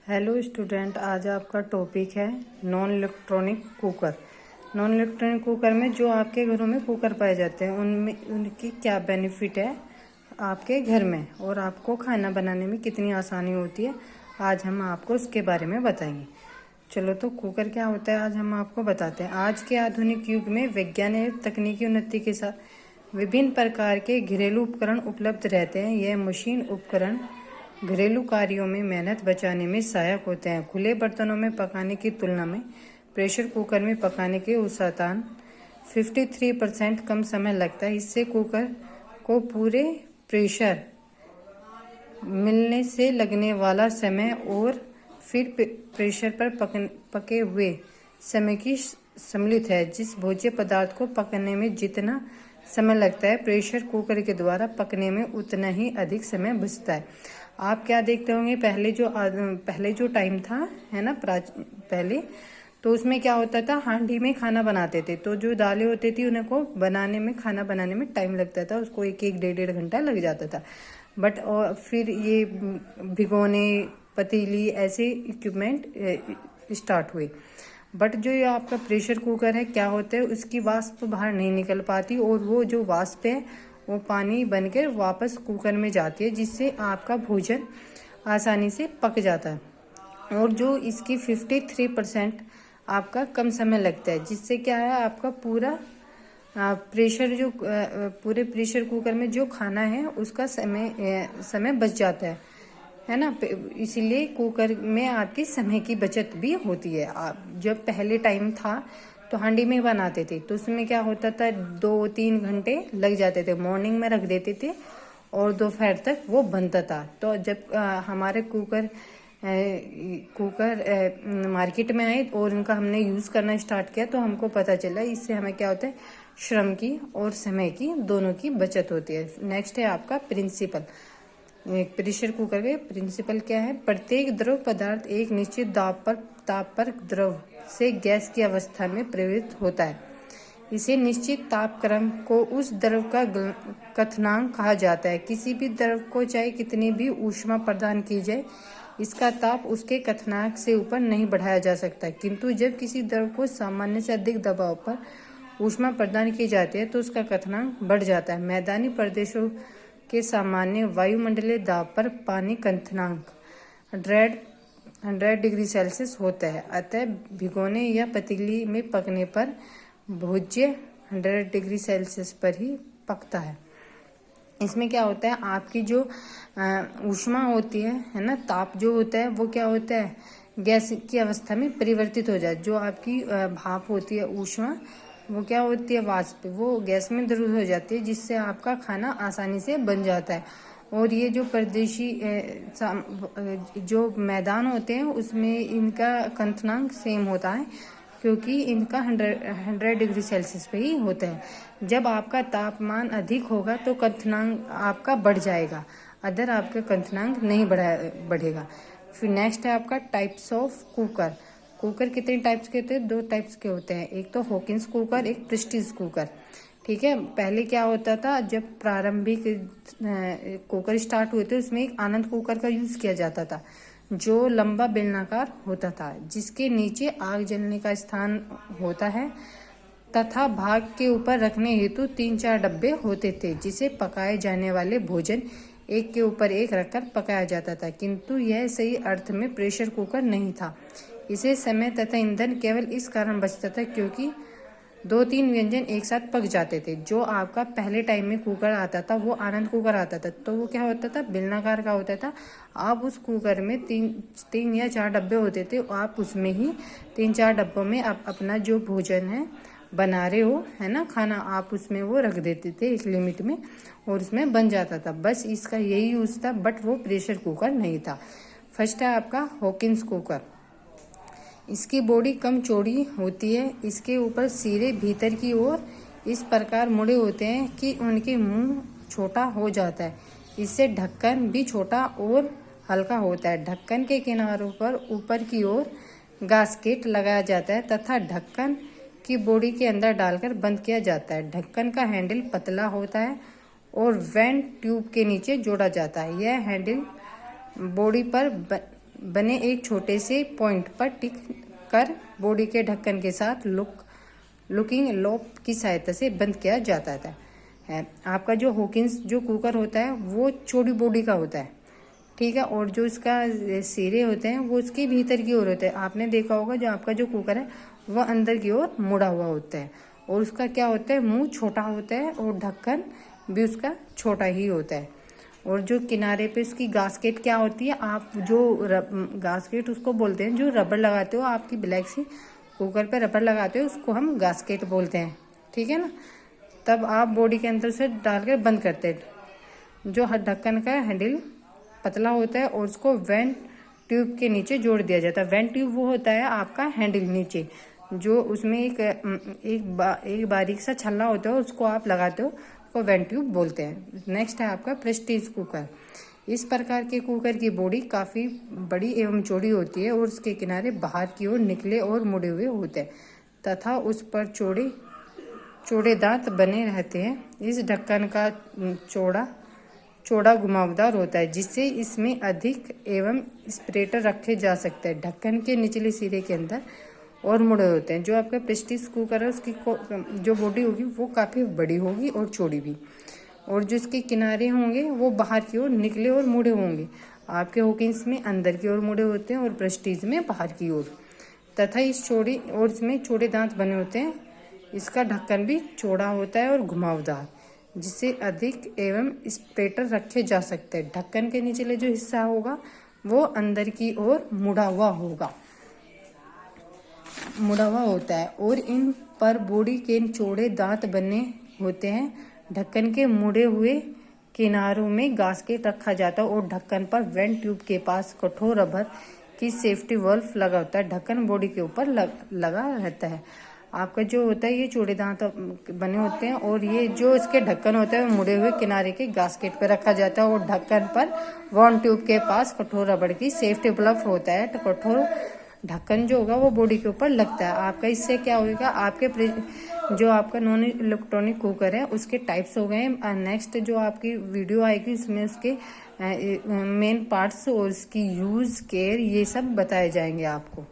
Hello student, आज आपका topic है non electronic cooker. Non electronic cooker में जो आपके घरों में कुकर पाए जाते हैं उनमें उनकी क्या बेनिफिट है आपके घर में और आपको खाना बनाने में कितनी आसानी होती है, आज हम आपको उसके बारे में बताएंगे। चलो तो कुकर क्या होता है आज हम आपको बताते हैं। आज के आधुनिक युग में विज्ञान और तकनीकी उन्नति के साथ विभिन्न प्रकार के घरेलू उपकरण उपलब्ध रहते हैं। यह मशीन उपकरण घरेलू कार्यों में मेहनत बचाने में सहायक होते हैं। खुले बर्तनों में पकाने की तुलना में प्रेशर कुकर में पकाने के औसतन 53% कम समय लगता है। इससे कुकर को पूरे प्रेशर मिलने से लगने वाला समय और फिर प्रेशर पर पके हुए समय की सम्मिलित है। जिस भोज्य पदार्थ को पकने में जितना समय लगता है, प्रेशर कुकर के द्वारा पकने में उतना ही अधिक समय बचता है। आप क्या देखते होंगे, पहले जो टाइम था है ना, पहले तो उसमें क्या होता था, हांडी में खाना बनाते थे। तो जो दालें होती थी उन्हें को बनाने में, खाना बनाने में टाइम लगता था, उसको एक डेढ़ घंटा लग जाता था। बट और फिर ये भिगोने, पतीली, ऐसे इक्विपमेंट स्टार्ट हुए। बट जो ये आपका प्रेशर कुकर है, क्या होता है, उसकी वाष्प बाहर नहीं निकल पाती और वो जो वाष्प है वो पानी बनकर वापस कुकर में जाती है, जिससे आपका भोजन आसानी से पक जाता है। और जो इसकी 53% आपका कम समय लगता है, जिससे क्या है, आपका पूरा पूरे प्रेशर कुकर में जो खाना है उसका समय बच जाता है ना। इसीलिए कुकर में आपकी समय की बचत भी होती है। जब पहले टाइम था तो हांडी में बनाते थे, तो उसमें क्या होता था, 2-3 घंटे लग जाते थे। मॉर्निंग में रख देते थे और दोपहर तक वो बनता था। तो जब हमारे कुकर मार्केट में आए और उनका हमने यूज़ करना स्टार्ट किया, तो हमको पता चला इससे हमें क्या होता है, श्रम की और समय की दोनों की बचत होती है। नेक्स्ट है आपका प्रिंसिपल। प्रेशर कुकर के प्रिंसिपल क्या है, प्रत्येक द्रव पदार्थ एक निश्चित ताप पर द्रव से गैस की अवस्था में परिवर्तित होता है। इसे निश्चित तापक्रम को उस द्रव का क्वथनांक कहा जाता है। किसी भी द्रव को चाहे कितनी भी ऊष्मा प्रदान की जाए, इसका ताप उसके क्वथनांक से ऊपर नहीं बढ़ाया जा सकता। किंतु जब किसी द्रव को सामान्य से अधिक दबाव पर ऊष्मा प्रदान की जाती है तो उसका क्वथनांक बढ़ जाता है। मैदानी प्रदेशों के सामान्य वायुमंडलीय दाब पर पानी क्वथनांक 100 डिग्री सेल्सियस होता है। अतः भिगोने या पतीली में पकने पर भोज्य 100 डिग्री सेल्सियस पर ही पकता है। इसमें क्या होता है, आपकी जो ऊष्मा होती है ना, ताप जो होता है वो क्या होता है, गैस की अवस्था में परिवर्तित हो जाए। जो आपकी भाप होती है, ऊष्मा, वो क्या होती है, वाष्प, वो गैस में द्रुत हो जाती है, जिससे आपका खाना आसानी से बन जाता है। और ये जो परदेशी जो मैदान होते हैं उसमें इनका क्वथनांक सेम होता है, क्योंकि इनका 100 डिग्री सेल्सियस पे ही होता है। जब आपका तापमान अधिक होगा तो क्वथनांक आपका बढ़ जाएगा, अदर आपका क्वथनांक नहीं बढ़ेगा। फिर नेक्स्ट है आपका टाइप्स ऑफ कुकर। कुकर कितने टाइप्स के होते हैं, 2 टाइप्स के होते हैं, एक तो हॉकिंस कुकर, एक प्रेस्टीज कुकर। ठीक है, पहले क्या होता था, जब प्रारंभिक कुकर स्टार्ट हुए थे उसमें एक आनंद कुकर का यूज किया जाता था, जो लंबा बेलनाकार होता था, जिसके नीचे आग जलने का स्थान होता है तथा भाग के ऊपर रखने हेतु 3-4 डब्बे होते थे, जिसे पकाए जाने वाले भोजन एक के ऊपर एक रखकर पकाया जाता था। किंतु यह सही अर्थ में प्रेशर कुकर नहीं था। इसे समय तथा ईंधन केवल इस कारण बचता था क्योंकि 2-3 व्यंजन एक साथ पक जाते थे। जो आपका पहले टाइम में कुकर आता था वो आनंद कुकर आता था, तो वो क्या होता था, बेलनाकार का होता था। आप उस कुकर में 3 या 4 डब्बे होते थे, आप उसमें ही 3-4 डब्बों में आप अपना जो भोजन है बना रहे हो, है ना, खाना, आप उसमें वो रख देते थे एक लिमिट में और उसमें बन जाता था। बस इसका यही यूज था, बट वो प्रेशर कुकर नहीं था। फर्स्ट है आपका हॉकिंस कुकर। इसकी बॉडी कम चौड़ी होती है। इसके ऊपर सिरे भीतर की ओर इस प्रकार मुड़े होते हैं कि उनके मुंह छोटा हो जाता है। इससे ढक्कन भी छोटा और हल्का होता है। ढक्कन के किनारों पर ऊपर की ओर गास्केट लगाया जाता है तथा ढक्कन की बॉडी के अंदर डालकर बंद किया जाता है। ढक्कन का हैंडल पतला होता है और वेंट ट्यूब के नीचे जोड़ा जाता है। यह हैंडल बॉडी पर बने एक छोटे से पॉइंट पर टिक कर बॉडी के ढक्कन के साथ लुकिंग लॉक की सहायता से बंद किया जाता है। आपका जो हॉकिंस जो कुकर होता है वो चौड़ी बॉडी का होता है, ठीक है, और जो इसका सिरे होते हैं वो उसके भीतर की ओर होते हैं। आपने देखा होगा जो आपका जो कुकर है वह अंदर की ओर मुड़ा हुआ होता है, और उसका क्या होता है, मुंह छोटा होता है और ढक्कन भी उसका छोटा ही होता है। और जो किनारे पे उसकी गास्केट क्या होती है, आप जो गास्केट उसको बोलते हैं, जो रबर लगाते हो आपकी ब्लैक सी कुकर पे रबर लगाते हो उसको हम गास्केट बोलते हैं, ठीक है ना। तब आप बॉडी के अंदर से डालकर बंद करते हैं। जो ढक्कन का हैंडल पतला होता है और उसको वेंट ट्यूब के नीचे जोड़ दिया जाता है। वेंट ट्यूब वो होता है आपका हैंडल नीचे, जो उसमें एक बारीक सा छल्ला होता है, उसको आप लगाते हो, उसको वेंट ट्यूब बोलते हैं। नेक्स्ट है आपका प्रेस्टीज कुकर। इस प्रकार के कुकर की बॉडी काफ़ी बड़ी एवं चौड़ी होती है और उसके किनारे बाहर की ओर निकले और मुड़े हुए होते हैं तथा उस पर चौड़े दांत बने रहते हैं। इस ढक्कन का चौड़ा घुमावदार होता है, जिससे इसमें अधिक एवं स्प्रेटर रखे जा सकते हैं। ढक्कन के निचले सिरे के अंदर और मुड़े होते हैं। जो आपका प्रेस्टीज कुकर है उसकी जो बॉडी होगी वो काफ़ी बड़ी होगी और चौड़ी भी, और जो इसके किनारे होंगे वो बाहर की ओर निकले और मुड़े होंगे। आपके हॉकिंस में अंदर की ओर मुड़े होते हैं और प्रेस्टीज में बाहर की ओर, तथा इसमें चौड़े दांत बने होते हैं। इसका ढक्कन भी चौड़ा होता है और घुमावदार, जिससे अधिक एवं स्प्रेटर रखे जा सकते हैं। ढक्कन के निचले जो हिस्सा होगा वो अंदर की ओर मुड़ा हुआ होता है और इन पर बॉडी के चौड़े दांत बने होते हैं। ढक्कन के मुड़े हुए किनारों में गास्केट रखा जाता है और ढक्कन पर वेंट ट्यूब के पास कठोर रबर की सेफ्टी वाल्व लगा होता है। ढक्कन बॉडी के ऊपर लगा रहता है। आपका जो होता है ये चौड़े दांत बने होते हैं और ये जो इसके ढक्कन होता है मुड़े हुए किनारे के गास्केट पे रखा जाता है और ढक्कन पर वेंट ट्यूब के पास कठोर रबड़ की सेफ्टी वाल्व होता है। तो कठोर ढक्कन जो होगा वो बॉडी के ऊपर लगता है आपका। इससे क्या होगा, आपके जो आपका नॉन इलेक्ट्रॉनिक कुकर है उसके टाइप्स हो गए। नेक्स्ट जो आपकी वीडियो आएगी उसमें उसके मेन पार्ट्स और उसकी यूज केयर ये सब बताए जाएंगे आपको।